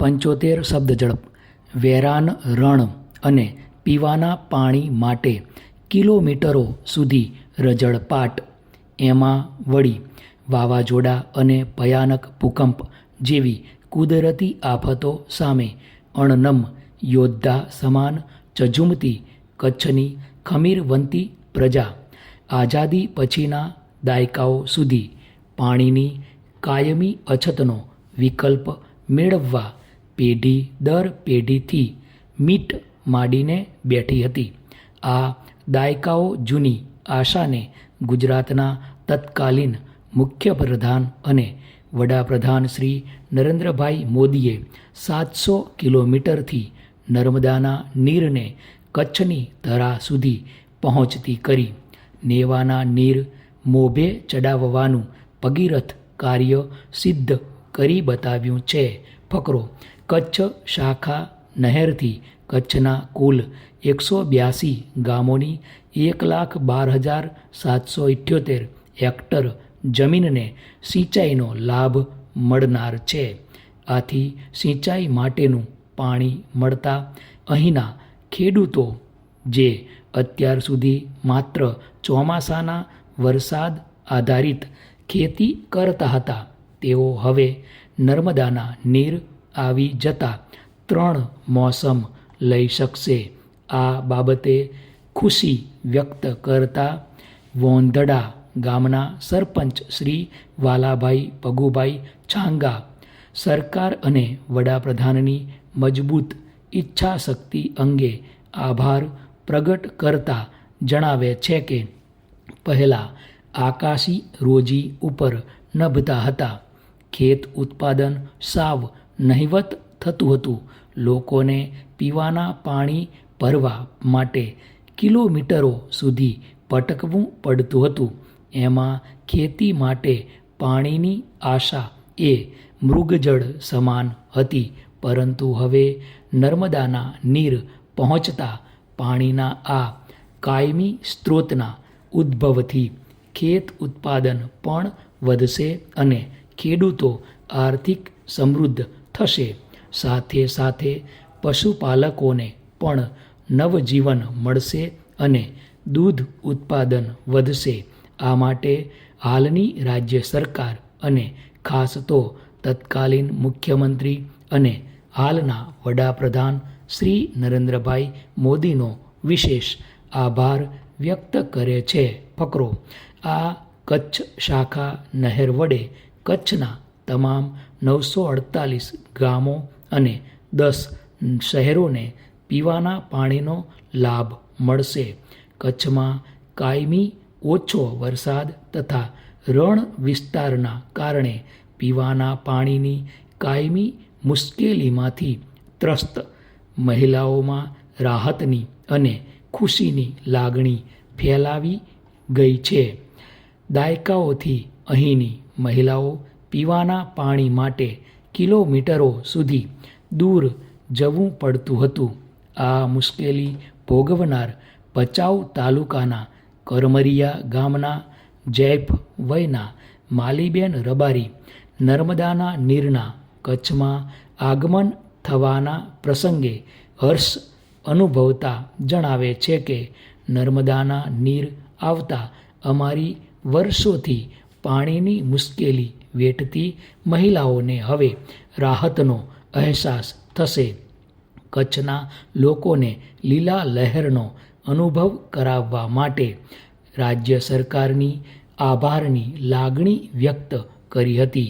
75 શબ્દઝડપ. વેરાન રણ અને પીવાના પાણી માટે કિલોમીટરો સુધી રઝળપાટ. એમાં વળી વાવાઝોડા અને ભયાનક ભૂકંપ જેવી કુદરતી આફતો સામે અણનમ યોદ્ધા સમાન ઝઝૂમતી કચ્છની ખમીરવંતી પ્રજા આઝાદી પછીના દાયકાઓ સુધી પાણીની કાયમી અછતનો વિકલ્પ મેળવવા પેઢી દર પેઢીથી મીટ માંડીને બેઠી હતી. આ દાયકાઓ જૂની આશાને ગુજરાતના તત્કાલીન મુખ્યપ્રધાન અને વડાપ્રધાન શ્રી નરેન્દ્રભાઈ મોદીએ 700 કિલોમીટરથી નર્મદાના નીરને કચ્છની ધરા સુધી પહોંચતી કરી. નેવાના નીર મોભે ચડાવવાનું ભગીરથ કાર્ય સિદ્ધ કરી બતાવ્યું છે. ફકરો. કચ્છ શાખા નહેરથી કચ્છના કુલ 182 ગામોની 1,12,778 હેક્ટર જમીનને સિંચાઈનો લાભ મળનાર છે. આથી સિંચાઈ માટેનું પાણી મળતા અહીંના ખેડૂતો જે અત્યાર સુધી માત્ર ચોમાસાના વરસાદ આધારિત ખેતી કરતા હતા, તેઓ હવે નર્મદાના નીર આવી જતા 3 મોસમ લઈ શકશે. આ બાબતે ખુશી વ્યક્ત કરતા વોંધડા ગામના સરપંચ શ્રી વાલાભાઈ પગુભાઈ છાંગા સરકાર અને વડાપ્રધાનની મજબૂત ઈચ્છાશક્તિ અંગે આભાર પ્રગટ કરતા જણાવે છે કે પહેલાં આકાશી રોજી ઉપર નભતા હતા. ખેત ઉત્પાદન સાવ નહિવત થતું હતું. લોકોને પીવાના પાણી ભરવા માટે કિલોમીટરો સુધી ભટકવું પડતું હતું. એમાં ખેતી માટે પાણીની આશા એ મૃગજળ સમાન હતી. પરંતુ હવે નર્મદાના નીર પહોંચતા પાણીના આ કાયમી સ્ત્રોતના ઉદ્ભવથી ખેત ઉત્પાદન પણ વધશે અને ખેડૂતો આર્થિક સમૃદ્ધ થશે. સાથે સાથે પશુપાલકોને પણ નવજીવન મળશે અને દૂધ ઉત્પાદન વધશે. આ માટે હાલની રાજ્ય સરકાર અને ખાસ તો તત્કાલીન મુખ્યમંત્રી અને હાલના વડાપ્રધાન શ્રી નરેન્દ્રભાઈ મોદીનો વિશેષ આભાર વ્યક્ત કરે છે. ફકરો. આ કચ્છ શાખા નહેર વડે કચ્છના તમામ 948 ગામો અને 10 શહેરોને પીવાના પાણીનો લાભ મળશે. કચ્છમાં કાયમી ઓછો વરસાદ તથા રણ વિસ્તારના કારણે પીવાના પાણીની કાયમી મુશ્કેલીમાંથી ત્રસ્ત મહિલાઓમાં રાહતની અને ખુશીની લાગણી ફેલાવી ગઈ છે. દાયકાઓથી અહીંની મહિલાઓ પીવાના પાણી માટે કિલોમીટરો સુધી દૂર જવું પડતું હતું. આ મુશ્કેલી ભોગવનાર ભચાઉ તાલુકાના કરમરિયા ગામના જૈફ વયના માલીબેન રબારી નર્મદાના નીરના કચ્છમાં આગમન થવાના પ્રસંગે હર્ષ અનુભવતા જણાવે છે કે નર્મદાના નીર આવતા અમારી વર્ષોથી પાણીની મુશ્કેલી વેઠતી મહિલાઓને હવે રાહતનો અહેસાસ થશે. કચ્છના લોકોને લીલા લહેરનો અનુભવ કરાવવા માટે રાજ્ય સરકારની આભારની લાગણી વ્યક્ત કરી હતી.